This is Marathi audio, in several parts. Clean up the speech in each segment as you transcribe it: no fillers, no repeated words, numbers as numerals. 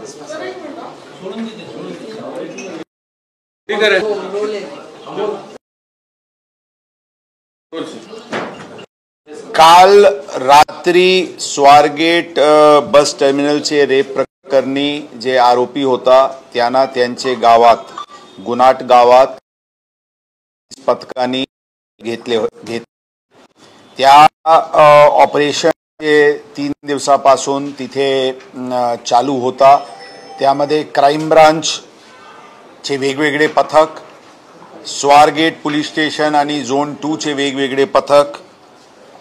काल रात्री स्वारगेट बस टर्मिनलचे रेप प्रकरणी जे आरोपी होता त्यांना त्यांचे गावात गुनाट गावात पथकाने घेतले त्या ऑपरेशन 3 दिवसापासून तिथे चालू होता। त्यामध्ये क्राइम ब्रांच चे वेगवेगळे पथक, स्वारगेट पोलीस स्टेशन आणि झोन 2 चे वेगवेगळे पथक,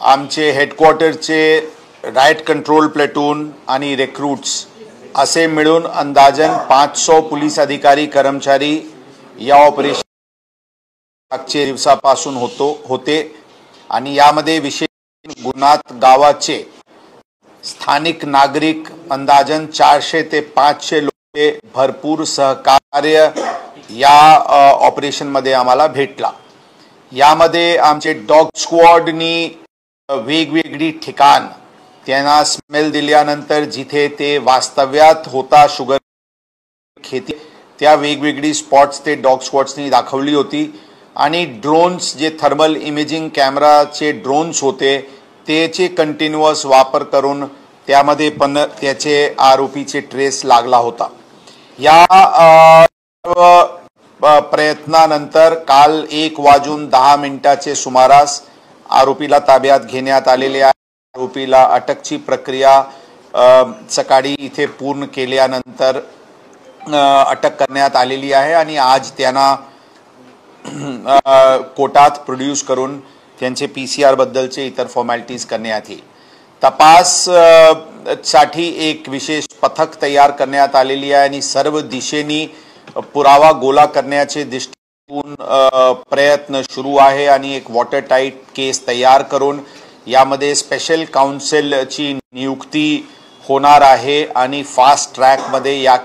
आमचे हेडक्वार्टरचे राइट कंट्रोल प्लेटून आणि रिक्रूट्स असे मिळून अंदाजन 500 पोलीस अधिकारी कर्मचारी या ऑपरेशन मागच्या दिवसापासून होते आणि यामध्ये विशेष गुन्हात गावाचे स्थानिक नागरिक अंदाजन 400 ते 500 लोक भरपूर सहकार्य या ऑपरेशन मध्ये आम्हाला भेटला। यामध्ये आमचे डॉग स्क्वॉडनी वेगवेगळी ठिकाण त्यांना स्मेल दिल्यानंतर जिथे ते वास्तव्यात होता शुगर खेती त्या वेगवेगळी स्पॉट्स ते डॉग स्क्वॉड्सनी दाखवली होती आणि ड्रोन्स जे थर्मल इमेजिंग कॅमेराचे ड्रोन्स होते त्याचे कंटिन्युअस वापर करून त्यामध्ये पण त्याचे आरोपीचे ट्रेस लागला होता। या प्रयत्नानंतर काल 1:10 सुमारास आरोपीला ताब्यात घेण्यात आलेले आहे। आरोपीला अटकची प्रक्रिया सकाळी इथे पूर्ण केल्यानंतर अटक करण्यात आलेली आहे आणि आज त्यांना कोर्टात प्रोड्यूस करून त्यांचे पीसीआर बद्दलचे इतर फॉर्मॅलिटीज करण्यात येईल। तपास साठी एक विशेष पथक तयार करण्यात आलेली आहे आणि सर्व दिशेने पुरावा गोळा करण्याचे दृष्टीतून प्रयत्न सुरू आहे आणि एक वॉटर टाइट केस तयार करून यामध्ये स्पेशल काउन्सिलची नियुक्ती होणार आहे आणि फास्ट ट्रॅक मध्ये या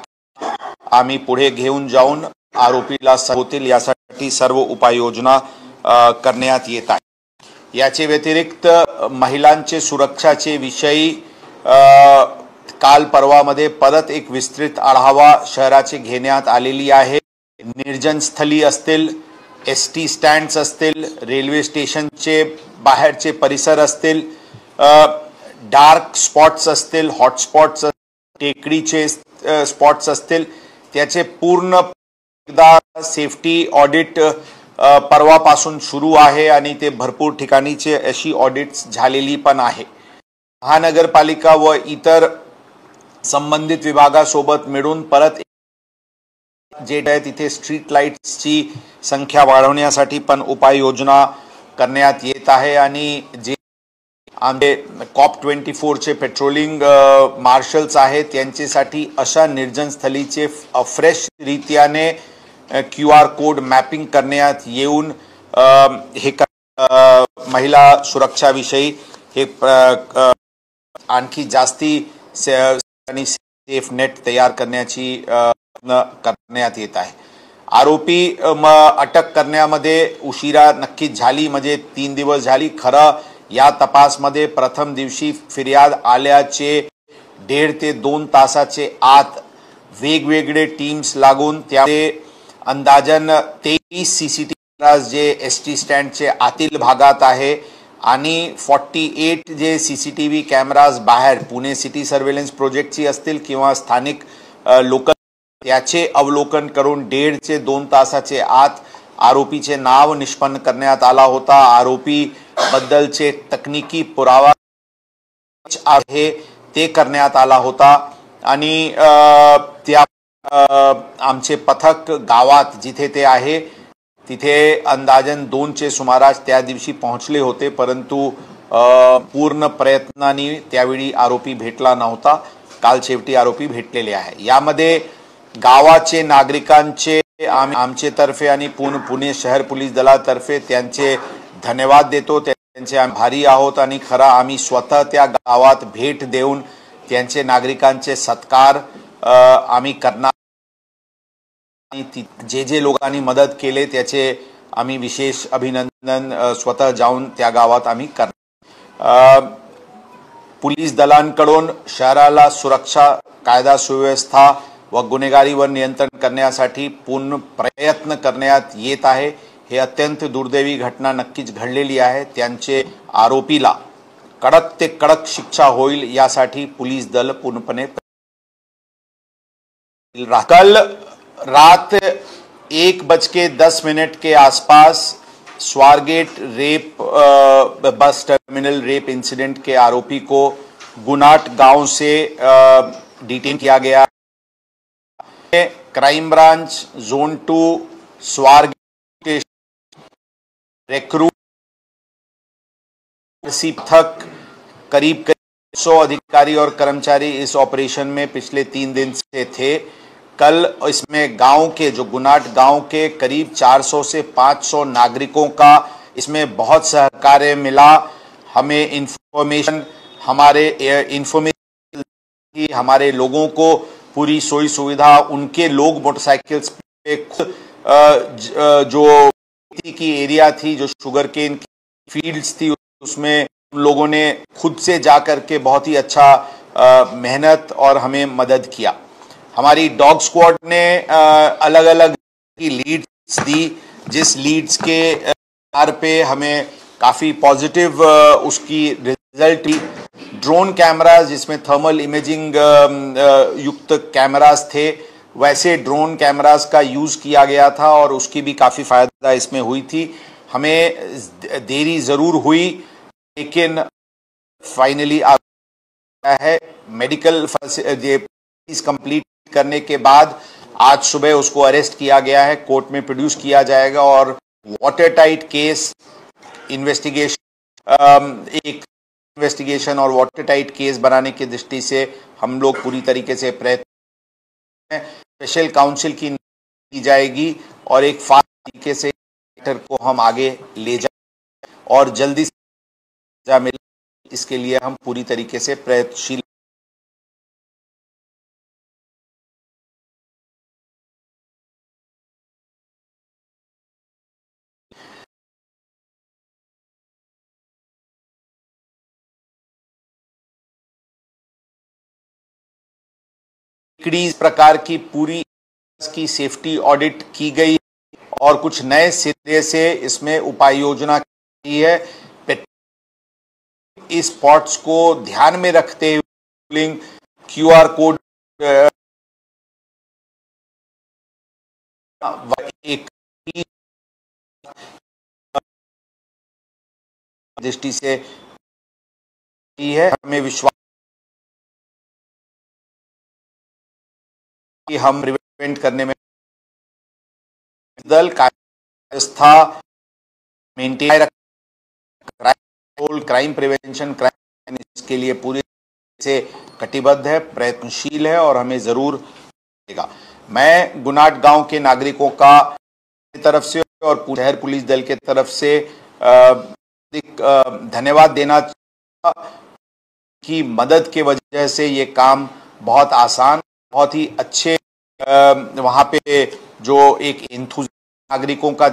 आम्ही पुढे घेऊन जाऊन आरोपीला होतील यासाठी सर्व उपाययोजना करण्यात येत आहे। याचे व्यतिरिक्त महिलांचे सुरक्षाचे विषयी काल परवामध्ये परत एक विस्तृत आढावा शहराचे घेण्यात आलेली आहे। निर्जन स्थळी असतील, एसटी स्टँड्स असतील, रेल्वे स्टेशनचे बाहेरचे परिसर असतील, डार्क स्पॉट्स असतील, हॉटस्पॉट्स, टेकडीचे स्पॉट्स असतील, त्याचे पूर्ण एकदा सेफ्टी ऑडिट परवापासून सुरू आहे आणि ते भरपूर ठिकाणीचे अशी ऑडिट्स झालेली पण आहे। महानगरपालिका व इतर संबंधित विभागासोबत मिळून परत जे तिथे स्ट्रीट लाईट्सची संख्या वाढवण्यासाठी पण उपाययोजना करण्यात येत आहे आणि जे आमचे COP24 चे पेट्रोलिंग मार्शल्स आहेत त्यांच्यासाठी अशा निर्जन स्थळीचे फ्रेश रीत्याने QR कोड मॅपिंग करण्यात येऊन हे महिला सुरक्षाविषयी हे आणखी जास्ती आणि सेफ नेट तयार करण्यात येत आहे। आरोपी अटक करण्यामध्ये उशिरा नक्कीच झाली, म्हणजे 3 दिवस झाली। खरं या तपासमध्ये प्रथम दिवशी फिर्याद आल्याचे 1.5 ते 2 तासाचे आत वेगवेगळे टीम्स लागून त्यामध्ये अंदाजन 23 CCTV जे एसटी स्टँडचे आतील भागात आहे आणि 48 जे CCTV कॅमेराज बाहेर पुणे सिटी सर्व्हेलन्स प्रोजेक्टची असतील किंवा स्थानिक लोकल याचे अवलोकन करून 1.5 ते 2 तासाचे आत आरोपीचे नाव निष्पन्न करण्यात आला होता। आरोपी बद्दलचे तकनिकी पुरावा आहे ते करण्यात आला होता आणि त्या आमचे पथक गावात जिथे ते आहे तिथे अंदाजन 2चे सुमारास त्या दिवशी पोहोचले होते, परंतु पूर्ण प्रयत्नांनी त्यावेळी आरोपी भेटला नव्हता। काल शेवटी आरोपी भेटलेले आहे। यामध्ये गावाचे नागरिकांचे आमचे तर्फे आणि पुणे शहर पोलीस दलातर्फे त्यांचे धन्यवाद देतो, त्यांचे आभारी आहोत आणि खरा आम्ही स्वतः त्या गावात भेट देऊन त्यांचे नागरिकांचे सत्कार आम्ही करणार आणि जे लोकांनी मदत केले त्याचे आम्ही विशेष अभिनंदन स्वतः जाऊन त्या गावात आम्ही करणार। पोलीस दलांकडून शहराला सुरक्षा, कायदा सुव्यवस्था व गुन्हेगारीवर नियंत्रण करण्यासाठी पूर्ण प्रयत्न करण्यात येत आहे। हे अत्यंत दुर्दैवी घटना नक्कीच घडलेली आहे। त्यांचे आरोपीला कडक ते कडक शिक्षा होईल यासाठी पोलीस दल पूर्णपणे कल रात 1:10 के आसपास Swargate rape bus terminal rape incident के आरोपी को गुनाट गांव से डिटेन किया गया। क्राइम ब्रांच जोन 2 स्वारगेट रिक्रूट पथक करीब 100 अधिकारी और कर्मचारी इस ऑपरेशन में पिछले 3 दिन से थे। कल इसमें गांव के जो गुनाट गांव के करीब 400 से 500 नागरिकों का इसमें बहुत सहकार्य मिला। हमें इंफॉर्मेशन हमारे लोगों को पूरी सोई सुविधा, उनके लोग मोटरसाइकिल्स पे खुद जो की एरिया थी, जो शुगर केन फील्ड्स थी, उसमें लोगों ने खुद से जाकर के बहुत ही अच्छा मेहनत और हमें मदद किया। हमारी डॉग स्क्वाड ने अलग अलग की लीड्स दी, जिस लीड्स के आधार पे हमें काफ़ी पॉजिटिव उसकी रिजल्ट थी। ड्रोन कैमरास जिसमें थर्मल इमेजिंग युक्त कैमरास थे, वैसे ड्रोन कैमरास का यूज़ किया गया था और उसकी भी काफ़ी फ़ायदा इसमें हुई थी। हमें देरी ज़रूर हुई लेकिन फाइनली आ गया है। मेडिकल कंप्लीट करने के बाद आज सुबह उसको अरेस्ट किया गया है, कोर्ट में प्रोड्यूस किया जाएगा और वाटर टाइट केस इन्वेस्टिगेशन और वाटर टाइट केस बनाने की दृष्टि से हम लोग पूरी तरीके से प्रयत्न हैं। स्पेशल काउंसिल की जाएगी और एक फास्ट तरीके से को हम आगे ले जाए और जल्दी से मिले, इसके लिए हम पूरी तरीके से प्रयत्नशील। इस प्रकार की पूरी की सेफ्टी ऑडिट की गई और कुछ नए सिरे से इसमें उपाय योजना की है। इस स्पॉट्स को ध्यान में रखते हुए QR कोड एक दृष्टि से है। हमें विश्वास कि हम प्रिवेंट करने में दल का व्यवस्था मेंटेन क्राइम प्रिवेंशन क्राइम इसके लिए पूरी से कटिबद्ध है, प्रयत्नशील है और हमें जरूर देगा। मैं गुनाट गांव के नागरिकों का तरफ से और शहर पुलिस दल के तरफ से धन्यवाद देना की मदद के वजह से ये काम बहुत आसान, बहुत ही अच्छे वहाँ पे जो एक नागरिकों का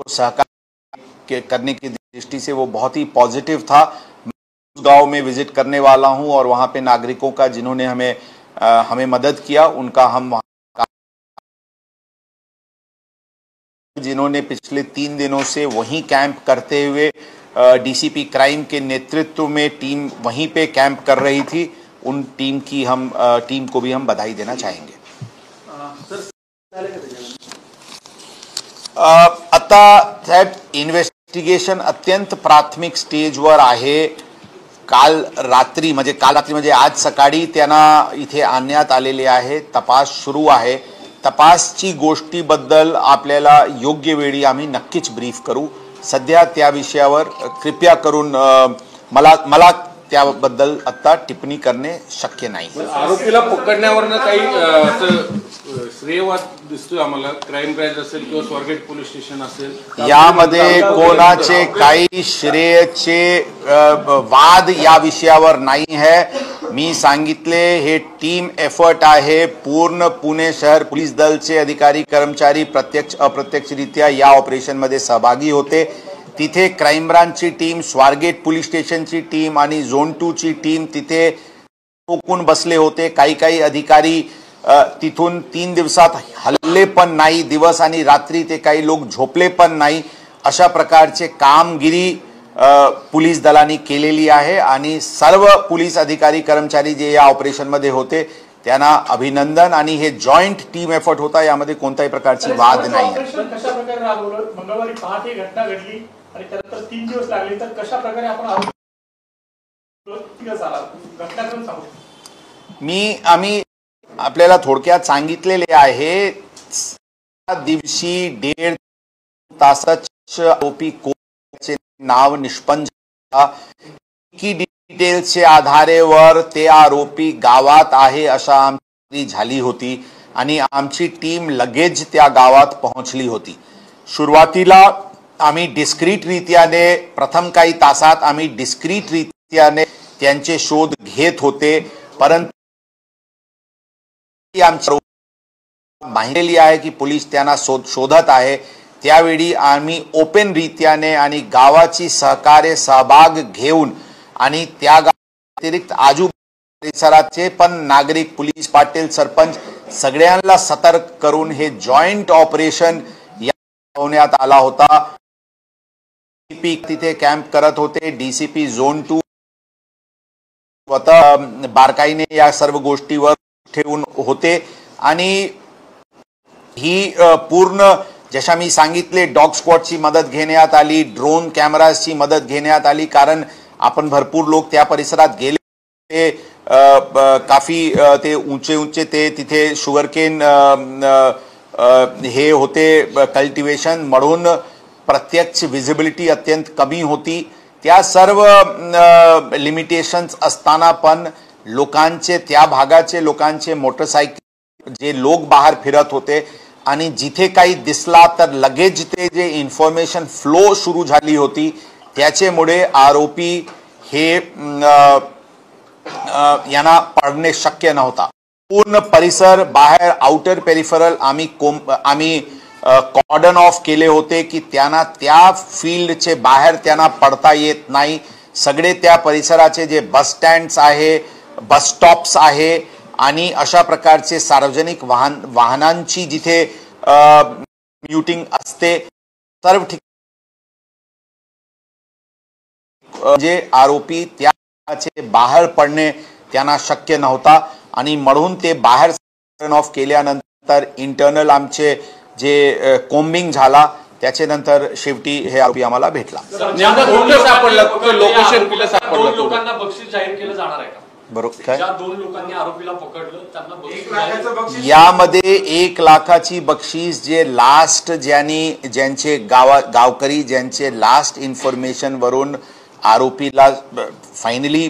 सहकार करने की दृष्टि से वो बहुत ही पॉजिटिव था। मैं उस गांव में विजिट करने वाला हूं और वहाँ पे नागरिकों का जिन्होंने हमें मदद किया, उनका हम जिन्होंने पिछले 3 दिनों से वहीं कैंप करते हुए DCP क्राइम के नेतृत्व में टीम वहीं पे कैंप कर रही थी, उन टीम को भी हम बधाई देना चाहेंगे। आता साहेब इन्व्हेस्टिगेशन अत्यंत प्राथमिक स्टेजवर आहे। काल रात्री म्हणजे आज सकाळी त्यांना इथे आणण्यात आलेले आहे। तपास सुरू आहे। तपासची गोष्टीबद्दल आपल्याला योग्य वेळी आम्ही नक्कीच ब्रीफ करू। सध्या त्या विषयावर कृपया करून मला त्याबद्दल आता टिप्पणी करणे शक्य नाही। आरोपीला पकडण्यावरनं काही श्रेयवाद दिसतोय आम्हाला, क्राइम ब्रांच असेल किंवा स्वारगेट पोलीस स्टेशन असेल, यामध्ये कोणाचे काही श्रेयचे वाद या विषयावर नाही है। मी सांगितले हे टीम एफर्ट आहे। पूर्ण पुणे शहर पोलीस दलचे अधिकारी कर्मचारी प्रत्यक्ष अप्रत्यक्षरित्या या ऑपरेशन मध्ये सहभागी होते। तिथे crime ब्रांचची team, Swargate police स्टेशनची team आणि झोन 2 ची टीम तिथे टोकून बसले होते। काही अधिकारी तिथून 3 दिवसात हल्ले पण नाही, दिवस आणि रात्री ते काही लोक झोपले पण नाही, अशा प्रकारचे कामगिरी पोलीस दलांनी केलेली आहे आणि सर्व पोलीस अधिकारी कर्मचारी जे या ऑपरेशनमध्ये होते त्यांना अभिनंदन. आणि हे जॉईंट टीम एफर्ट होता, यामध्ये कोणत्याही प्रकारची वाद नाही आहे. कशा प्रकारे राबवलं? मंगळवारी पहाटे घटना घडली आणि त्यानंतर 3 दिवस लागले, तर कशा प्रकारे आपण घटनाक्रम सांगू? आम्ही आपल्याला थोडक्यात सांगितलेले आहे, दिवशी 1.5 तासात आरोपी कोणचे नाव निष्पन्न झाला की डिटेल्सच्या आधारेवर ते आरोपी गावात आहे अशा आमची झाली होती आणि आमची टीम लगेच त्या गावात पोहोचली होती. सुरुवातीला आम्ही डिस्क्रीट रीत्याने प्रथम काही तासात आम्ही डिस्क्रीट रीत्याने त्यांचे शोध घेत होते, परंतु आमची माहिती आहे की पोलीस त्यांना शोधत आहे. त्यावेळी आम्ही ओपन रीत्याने आणि गावाची सहकार्य सहभाग घेऊन आणि त्या व्यतिरिक्त आजू परिसराचे पण नागरिक, पोलीस पाटील, सरपंच सगळ्यांना सतर्क करून हे जॉईंट ऑपरेशन होण्यात आला होता. डीसीपी तिथे कॅम्प करत होते, डीसीपी झोन 2 स्वतः बारकाईने या सर्व गोष्टीवर ठेवून होते आणि ही पूर्ण जशा मी सांगितले डॉग स्क्वॉडची मदत घेण्यात आली, ड्रोन कॅमेराची मदत घेण्यात आली, कारण आपण भरपूर लोक त्या परिसरात गेले ते काफी ते उंचे ते तिथे शुगरकेन हे होते कल्टिवेशन, म्हणून प्रत्यक्ष विजिबिलिटी अत्यंत कमी होती. त्या सर्व लिमिटेशन्स असताना पण लोकांचे, त्या भागाचे लोकांचे मोटरसायकल जे लोक बाहेर फिरत होते आणि जिथे काही दिसला तर लगेच ते जे इन्फॉर्मेशन फ्लो सुरू झाली होती, त्याच्यामुळे आरोपी हे यांना पकडणे शक्य नव्हता. पूर्ण परिसर बाहेर आउटर पेरिफरल आम्ही कॉर्डन ऑफ केले होते की त्यांना त्या फील्डचे बाहेर त्यांना पडता येत नाही. सगळे त्या परिसराचे जे बस स्टँड्स आहे, बस स्टॉप्स आहे आणि अशा प्रकारचे सार्वजनिक वाहनांची जिथे म्युटिंग असते सर्व ठिकाणी जे आरोपी त्याचे बाहेर पडणे त्यांना शक्य नव्हता आणि म्हणून ते बाहेर ऑफ केल्यानंतर इंटरनल आमचे जे कोम्बिंग झाला, त्याच्यानंतर शेवटी हे आरोपी आम्हाला भेटला. लोकांना बक्षीस जाहीर केलं जाणार आहे का? बरोबर काय? ज्या 2 लोकांनी आरोपीला पकडलं त्यांना 1 लाखाचं बक्षीस, यामध्ये 1 लाखाची बक्षीस जे लास्ट ज्यांचे गावकरी ज्यांचे लास्ट इन्फॉर्मेशन वरून आरोपीला फायनली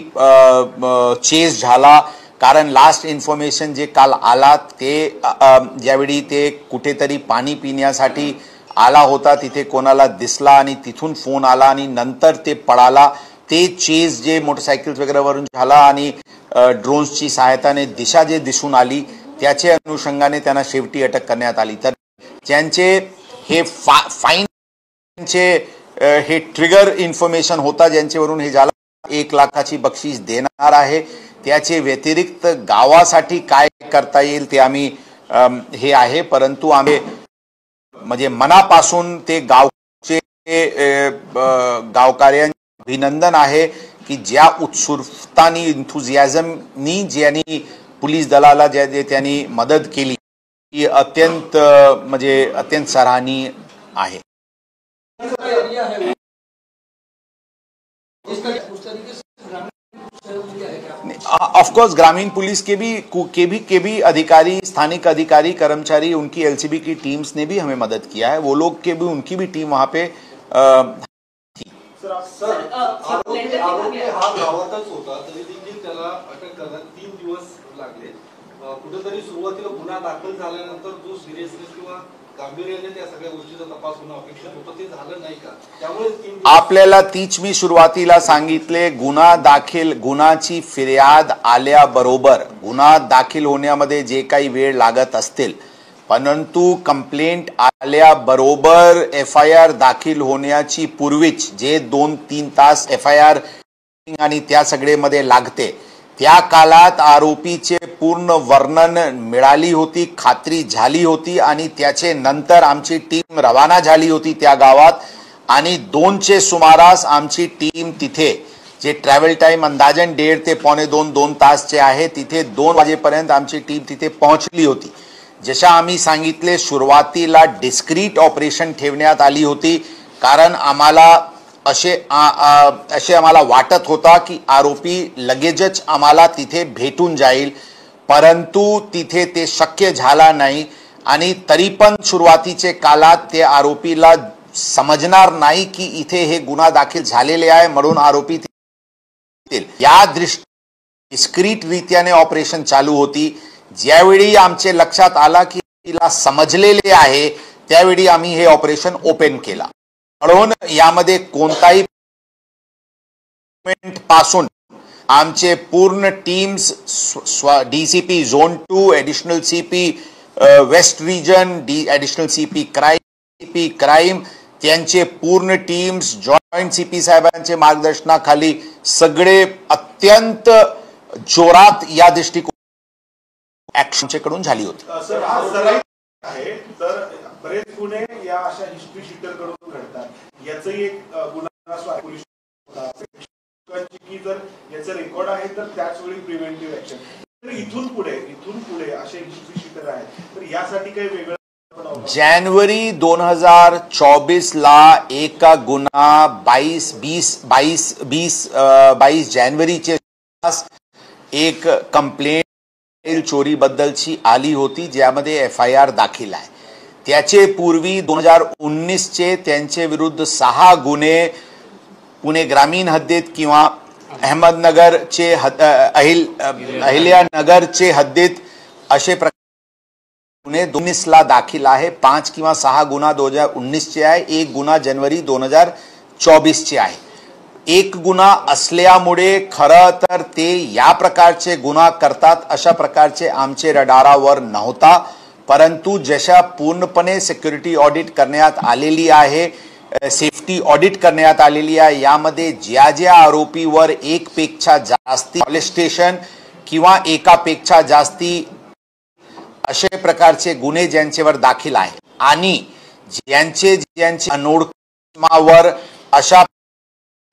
चेस झाला, कारण लास्ट इन्फॉर्मेशन जे काल आला ते ज्यावेळी ते कुठेतरी पाणी पिण्यासाठी आला होता, तिथे कोणाला दिसला आणि तिथून फोन आला आणि नंतर ते पळाला. ते चेस जे मोटरसायकल्स वगैरे वरून झाला आणि ड्रोन्सची सहायताने दिशा जे दिसून आली, त्याचे अनुषंगाने त्यांना शेवटी अटक करण्यात आली. तर ज्यांचे हे फाईनचे हे ट्रिगर इन्फॉर्मेशन होता ज्यांच्यावरून हे झाला, 1 लाखाची बक्षीस देणार आहे. त्याचे व्यतिरिक्त गावासाठी काय करता येईल ते आम्ही हे आहे, परंतु आम्ही म्हणजे मनापासून ते गावचे गावकऱ्यांचे अभिनंदन आहे की ज्या उत्सुकतानी, इंथुझियाझमनी ज्यांनी पोलीस दलाला जे त्यांनी मदत केली ती अत्यंत सराहनीय आहे. ऑफ कोर्स ग्रामीण पुलिस के भी अधिकारी, स्थानिक अधिकारी, कर्मचारी, उनकी एलसीबी की टीम्स ने भी हमें मदद किया है. वो लोग के भी, उनकी भी टीम वहां पे आरोपी हा गावातच होता तरी देखील त्याला अटक करण्यात 3 दिवस लागले. कुठेतरी सुरुवातीला गुन्हा दाखल झाल्यानंतर जो सिरियसनेस किंवा गांभीर्याने त्या सगळ्या गोष्टीचा तपास होणं अपेक्षित होतं ते झालं नाही का? त्यामुळे आपल्याला तीच मी सुरुवातीला सांगितले, गुन्हाची फिर्याद आल्याबरोबर गुन्हा दाखल होण्यामध्ये जे काही वेळ लागत असतील, परंतु कंप्लेंट आल्याबरोबर FIR दाखल होण्याची पूर्वीच जे 2-3 तास FIR आणि त्या सगळेमध्ये लागते, त्या काळात आरोपीचे पूर्ण वर्णन मिळाली होती, खात्री झाली होती आणि त्याचे नंतर आमची टीम रवाना झाली होती त्या गावात आणि 2चे सुमारास आमची टीम तिथे, जे ट्रॅव्हल टाइम अंदाजन 1.5 ते 2.25 तासचे आहे, तिथे 2 वाजेपर्यंत आमची टीम तिथे पोहोचली होती. जशा आम्ही सांगितले सुरुवातीला डिस्क्रीट ऑपरेशन ठेवण्यात आली होती, कारण आम्हाला असे आम्हाला वाटत होता की आरोपी लगेचच आम्हाला तिथे भेटून जाईल, परंतु तिथे ते शक्य झाला नाही आणि तरी पण सुरुवातीचे काळात ते आरोपीला समजणार नाही की इथे हे गुन्हा दाखल झालेले आहे म्हणून आरोपी या डिस्क्रीट रीत्याने ऑपरेशन चालू होती. ज्यावेळी आमचे लक्षात आला की तिला समजलेले आहे त्यावेळी आम्ही हे ऑपरेशन ओपन केला. म्हणून यामध्ये कोणताही पासून आमचे पूर्ण teams, DCP zone 2, additional CP west region, additional CP crime, त्यांचे पूर्ण टीम्स जॉईंट सीपी साहेबांचे मार्गदर्शनाखाली सगळे अत्यंत जोरात या दृष्टिकोन ऍक्शनचे कडून झाली होती. सर, हा सराईत आहे तर बरेच गुन्हे या अशा हिस्ट्री शीटर कडून घडतात. याचंही एक गुन्हा पोलीस की जर याचं रेकॉर्ड आहे तर त्याच वेळी प्रिव्हेंटिव्ह ऍक्शन. तर इथून पुढे असे हिस्ट्री शीटर आहेत तर यासाठी काही वेगळं जानेवारी 2024 ला एक गुन्हा 22 जानेवारीचे एक कंप्लेंट चोरी बद्दलची आली होती ज्यामध्ये FIR दाखल आहे. त्याचे पूर्वी 2019चे त्यांचे विरुद्ध 6 गुन्हे पुणे ग्रामीण हद्दीत किंवा अहमदनगरचे अहिल्यानगरचे हद्दीत असे गुन्हे 2019 ला दाखल आहे. 5 किंवा 6 गुन्हा 2019चे आहे, 1 गुन्हा जानेवारी 2024चे आहे. एक गुन्हा असल्यामुळे खरं तर ते या प्रकारचे गुन्हा करतात अशा प्रकारचे आमचे रडारावर नव्हता, परंतु जशा पूर्णपणे सिक्युरिटी ऑडिट करण्यात आलेली आहे, सेफ्टी ऑडिट करण्यात आलेली आहे, यामध्ये ज्या आरोपीवर एकपेक्षा जास्ती मॉलेस्टेशन किंवा एकापेक्षा जास्ती अशा प्रकारचे गुन्हे ज्यांच्यावर दाखल आहे आणि ज्यांचे अनोळखीवर अशा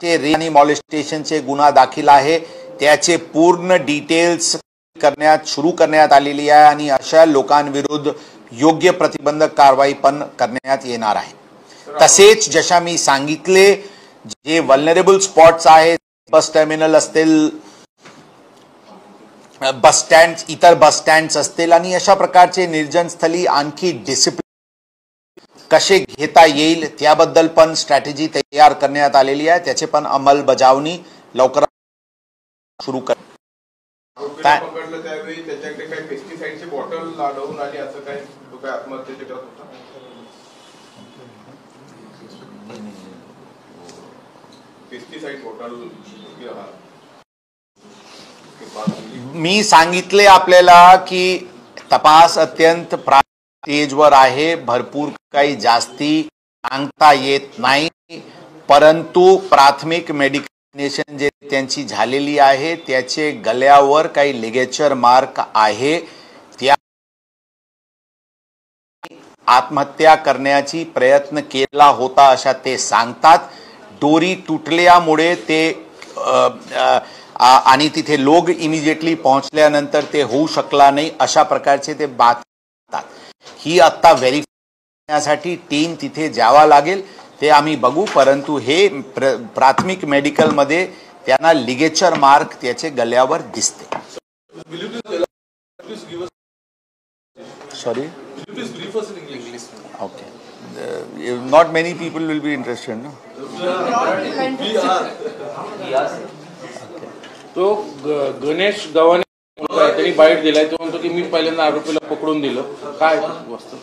आणि मॉलेस्टेशनचे गुन्हा दाखल आहे त्याचे पूर्ण डिटेल्स सुरू करण्यात आलेली आहे आणि अशा लोकांविरुद्ध योग्य प्रतिबंधक कारवाई पण करण्यात येणार आहे. तसेच जशा मी सांगितले जे वल्नरेबल स्पॉट्स आहेत, बस टर्मिनल असतील, बस स्टँड, इतर बस स्टँड्स असतील आणि अशा प्रकारचे निर्जन स्थळी आणखी डिसिप्लिन कसे घेता येईल त्याबद्दल पण स्ट्रॅटेजी तयार करण्यात आलेली आहे. त्याचे पण अंमलबजावणी लवकर सुरू कर. पकडलं त्यावेळी त्याच्याकडे काही पेस्टिसाइडचे बॉटल आढळून आली असं काही, तो काय आत्महत्येचे करत होता? पेस्टिसाइड बॉटल मी सांगितले आपल्याला की तपास अत्यंत स्टेजवर आहे, भरपूर काही जास्ती सांगता येत नाही, परंतु प्राथमिक मेडिकेशन जे त्यांची झालेली आहे त्याचे गळ्यावर काही लिगेचर मार्क आहे, त्या आत्महत्या करण्याची प्रयत्न केला होता अशा ते सांगतात. दोरी तुटल्यामुळे ते आणि तिथे लोक इमिजिएटली पोहोचल्यानंतर ते होऊ शकला नाही अशा प्रकारचे ते बाततात. ही आता व्हेरिफाय करण्यासाठी टीम तिथे जावा लागेल, ते आम्ही बघू, परंतु हे प्राथमिक मेडिकल मध्ये त्यांना लिगेचर मार्क त्याचे गळ्यावर दिसते. Sorry, okay, not many people will be interested ना. तो गणेश गव्हाणे त्यांनी बाईट दिलाय, तो म्हणतो की मी पहिल्यांदा आरोपीला पकडून दिलं. काय वस्तू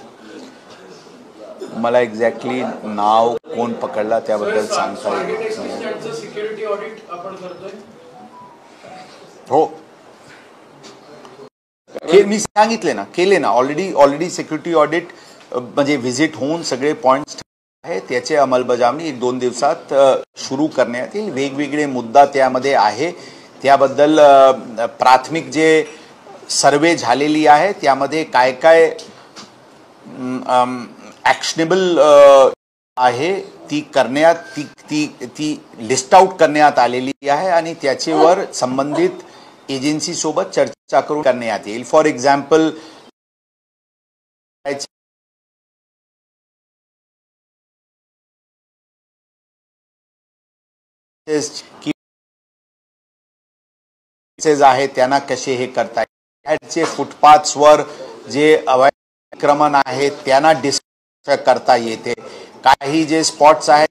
मला एक्झॅक्टली नाव कोण पकडला त्याबद्दल सांगता येईल. सिक्युरिटी ऑडिट आपण करतोय. हो, मी सांगितले ना, केले ना, ऑलरेडी सिक्युरिटी ऑडिट म्हणजे व्हिजिट होऊन सगळे पॉइंट्स आहे, त्याचे अंमलबजावणी 1-2 दिवसात सुरू करण्यात येईल. वेगवेगळे मुद्दा त्यामध्ये आहे, त्याबद्दल प्राथमिक जे सर्वे झालेली आहे त्यामध्ये काय काय ॲक्शनेबल आहे ती करण्यात ती लिस्ट आउट करण्यात आलेली आहे आणि त्याच्यावर संबंधित एजन्सी सोबत चर्चा करून करण्यात येईल. फॉर एक्झाम्पल आहे त्यांना कसे हे करता येईल, फुटपाथ्सवर जे अवैध अतिक्रमण आहे त्यांना डिस्ट्रक्ट करता येते, काही जे स्पॉट्स आहेत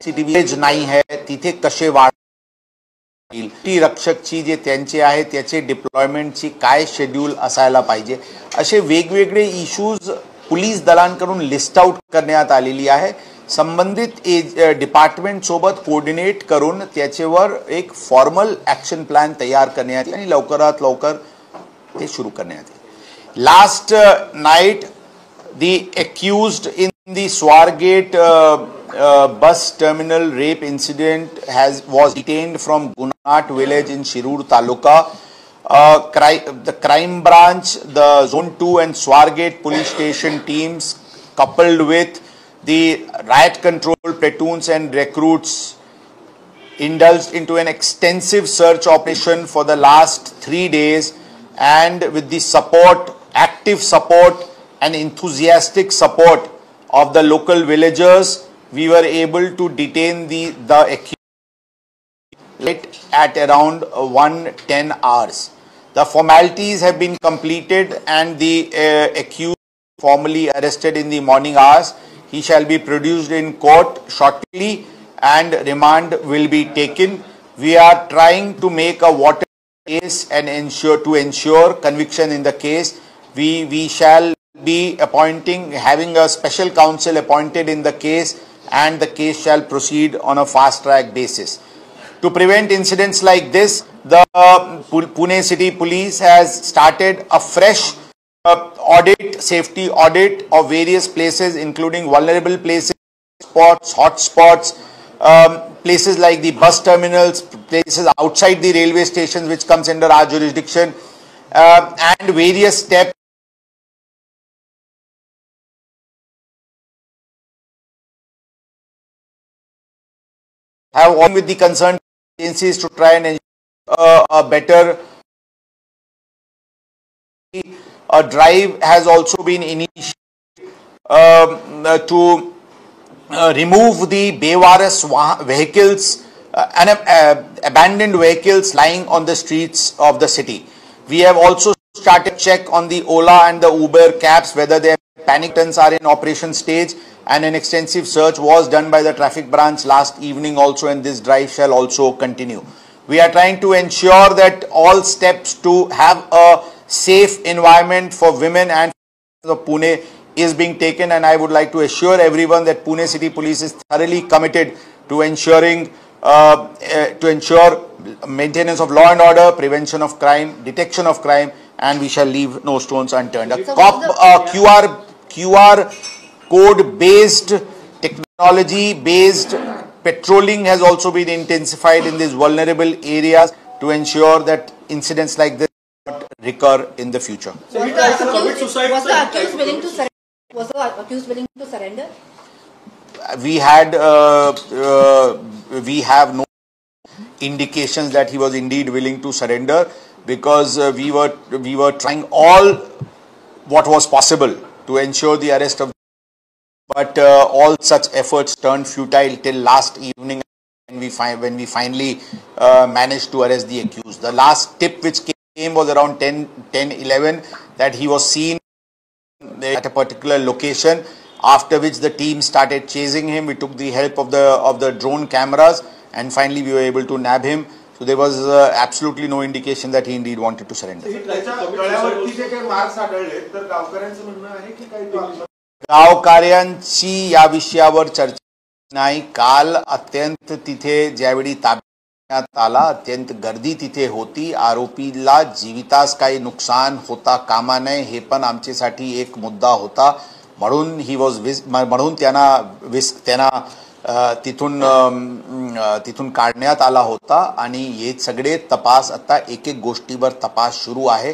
सीसीटीव्ही नाही आहे तिथे कसे वाढतील, ती रक्षकची जे त्यांचे आहे त्याचे डिप्लॉयमेंटची काय शेड्यूल असायला पाहिजे, असे वेगवेगळे इश्यूज पोलीस दलांकडून लिस्ट आउट करण्यात आलेली आहे. संबंधित डिपार्टमेंट सोबत कोऑर्डिनेट करून त्याच्यावर एक फॉर्मल ॲक्शन प्लॅन तयार करण्यात येईल आणि लवकरात लवकर ते सुरू करण्यात येईल. Last night the accused in the Swargate bus terminal rape incident was detained from Gunat village in Shirur Taluka. The crime branch, the Zone 2 and Swargate police station teams, coupled with the riot control platoons and recruits, indulged into an extensive search operation for the last 3 days, and with the support, active support and enthusiastic support of the local villagers, we were able to detain the accused at around 1:10 hours. The formalities have been completed and the accused formally arrested in the morning hours. He shall be produced in court shortly and remand will be taken. We are trying to make a water case and ensure conviction in the case. We shall be having a special counsel appointed in the case, and the case shall proceed on a fast track basis. To prevent incidents like this, the Pune City Police has started a fresh safety audit of various places, including vulnerable places, hotspots, places like the bus terminals, places outside the railway stations which comes under our jurisdiction, and various steps have worked with the concerned agencies to try and ensure a better. A drive has also been initiated to remove the bewaras vehicles and abandoned vehicles lying on the streets of the city. We have also started check on the Ola and the Uber cabs whether their panic buttons are in operation stage, and an extensive search was done by the traffic branch last evening also, and this drive shall also continue. We are trying to ensure that all steps to have a safe environment for women and of Pune is being taken, and I would like to assure everyone that Pune City Police is thoroughly committed to ensure maintenance of law and order, prevention of crime, detection of crime, and we shall leave no stones unturned. QR code based, technology based patrolling has also been intensified in these vulnerable areas to ensure that incidents like this not recur in the future. So he tries to commit suicide. Was the accused willing to surrender? Was the accused willing to surrender? We have no indications that he was indeed willing to surrender, because we were trying all what was possible to ensure the arrest of, but all such efforts turned futile till last evening when we finally managed to arrest the accused. The last tip which came was around 10:11 that he was seen at a particular location, after which the team started chasing him. We took the help of the drone cameras, and finally we were able to nab him. So there was absolutely no indication that he indeed wanted to surrender. गावकऱ्यांची या विषयावर चर्चा नाही. काल अत्यंत तिथे ज्यावेळी ताब्यात आला, अत्यंत गर्दी तिथे होती. आरोपीला जीवितास काही नुकसान होता कामा नये हे पण आमच्यासाठी एक मुद्दा होता. म्हणून त्यांना तिथून काढण्यात आला होता आणि हे सगळे तपास आता एक एक गोष्टीवर तपास सुरू आहे.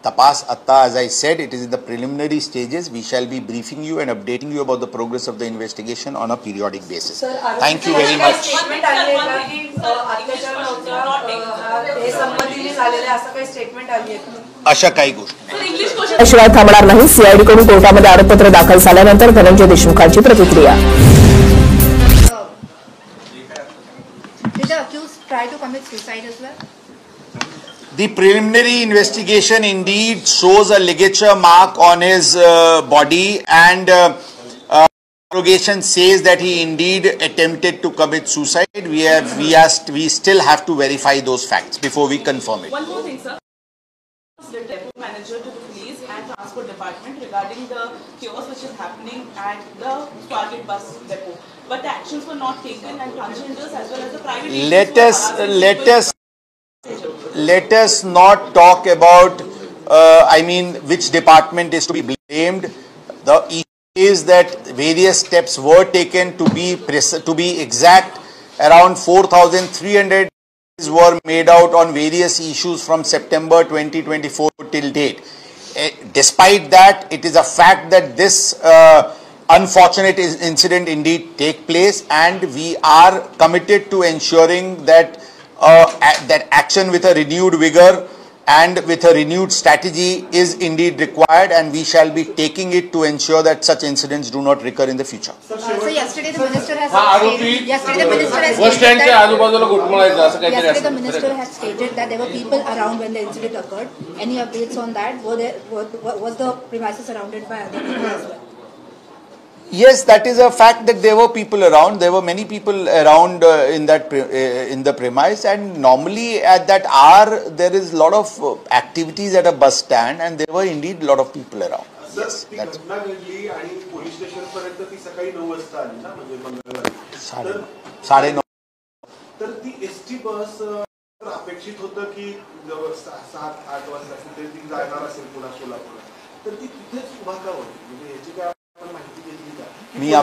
तपास आता, as I said, it is in the preliminary stages. We shall be briefing you and updating you about the progress of the investigation on a periodic basis. Thank you very much. Statement आली आहे की अत्याचार नव्हता, हे संबंधित झालेले असं काही स्टेटमेंट आली आहे? अशा काही गोष्टी शिवाय थांबणार नाही. सीआयडीकडून कोर्टामध्ये आरोपपत्र दाखल झाल्यानंतर धनंजय देशमुखांची प्रतिक्रिया. Did the accused try to commit suicide as well? The preliminary investigation indeed shows a ligature mark on his body, and interrogation says that he indeed attempted to commit suicide. We still have to verify those facts before we confirm it. One more thing, sir. The depot manager to the police and transport department regarding the chaos which is happening at the Swargate bus depot, but the actions were not taken, and transgenders as well as the private Let us not talk about which department is to be blamed. The issue is that various steps were taken. To be exact, around 4,300 were made out on various issues from September 2024 till date. Despite that, it is a fact that this unfortunate incident indeed take place, and we are committed to ensuring that that action with a renewed vigor and with a renewed strategy is indeed required, and we shall be taking it to ensure that such incidents do not recur in the future. So yesterday the minister has stated that there were people around when the incident occurred. Any updates on that? Was the premises surrounded by other people as well? Yes, that is a fact that there were people around. There were many people around in the premise, and normally at that hour there is a lot of activities at a bus stand, and there were indeed a lot of people around. Yes, that's घटना घडली आणि पोलीस स्टेशन पर्यंत ती सकाळी 9 वाजता आली ना, म्हणजे मंगळवारी 9:30. तर ती एसटी बस अपेक्षित होतं की 7-8 वाजता कुठे ती जाणार असेल पुन्हा सोलापूर, तर ती तिथेच उभा का होती? म्हणजे याची काय माहिती घेतली का? मी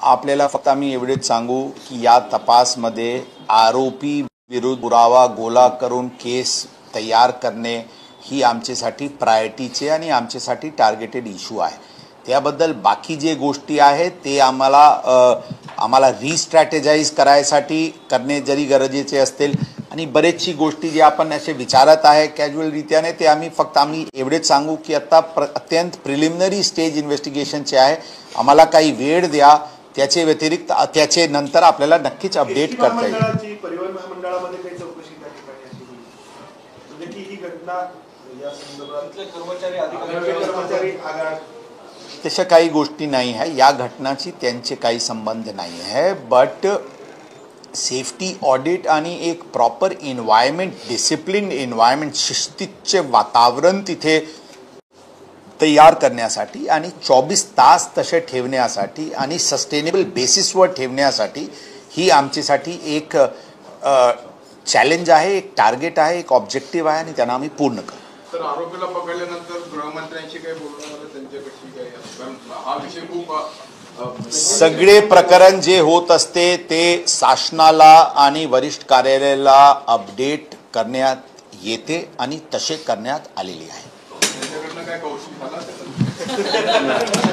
आपल्याला फक्त आम्ही एवढेच सांगू की या तपासमध्ये आरोपी विरुद्ध पुरावा गोळा करून केस तयार करणे ही आमच्यासाठी प्रायोरिटीचे आणि आमच्यासाठी टार्गेटेड इश्यू आहे. त्याबद्दल बाकी जे गोष्टी आहेत ते आम्हाला रिस्ट्रॅटेजाइज करायसाठी करणे जरी गरजेचे असतील, आणि बरेचशी गोष्टी जे आपण असे विचारत आहे कॅज्युअल रीत्याने, ते आम्ही एवढेच सांगू की आता अत्यंत प्रिलिमिनरी स्टेज इन्व्हेस्टिगेशनचे आहे. आम्हाला काही वेळ द्या. त्याचे व्यतिरिक्त त्याचे नंतर आपल्याला नक्कीच अपडेट करता येईल. परिवहन महामंडळामध्ये काही चौकशी त्या ठिकाणी म्हणजे की ही घटना या संदर्भात कर्मचारी आगार तशा काही गोष्टी नाही आहे. या घटनाची त्यांचे काही संबंध नाही आहे. बट सेफ्टी ऑडिट आणि एक प्रॉपर एन्व्हायरमेंट, डिसिप्लिन एन्व्हायरमेंट, शिस्तीचे वातावरण तिथे तयार करण्यासाठी आणि 24 तास तसे ठेवण्यासाठी आणि सस्टेनेबल बेसिसवर ठेवण्यासाठी ही आमच्यासाठी एक चॅलेंज आहे, एक टार्गेट आहे, एक ऑब्जेक्टिव्ह आहे, आणि त्यांना आम्ही पूर्ण करू. तर आरोपीला पकडल्यानंतर गृहमंत्र्यांशी काही बोलणं झालं त्यांच्याकडची काही? हा विषय खूप सगळे प्रकरण जे होत असते ते शासनाला आणि वरिष्ठ कार्यालयाला अपडेट करण्यात येते आणि तसे करण्यात आलेले आहे. त्यांच्याकडनं काय कौशल झाला?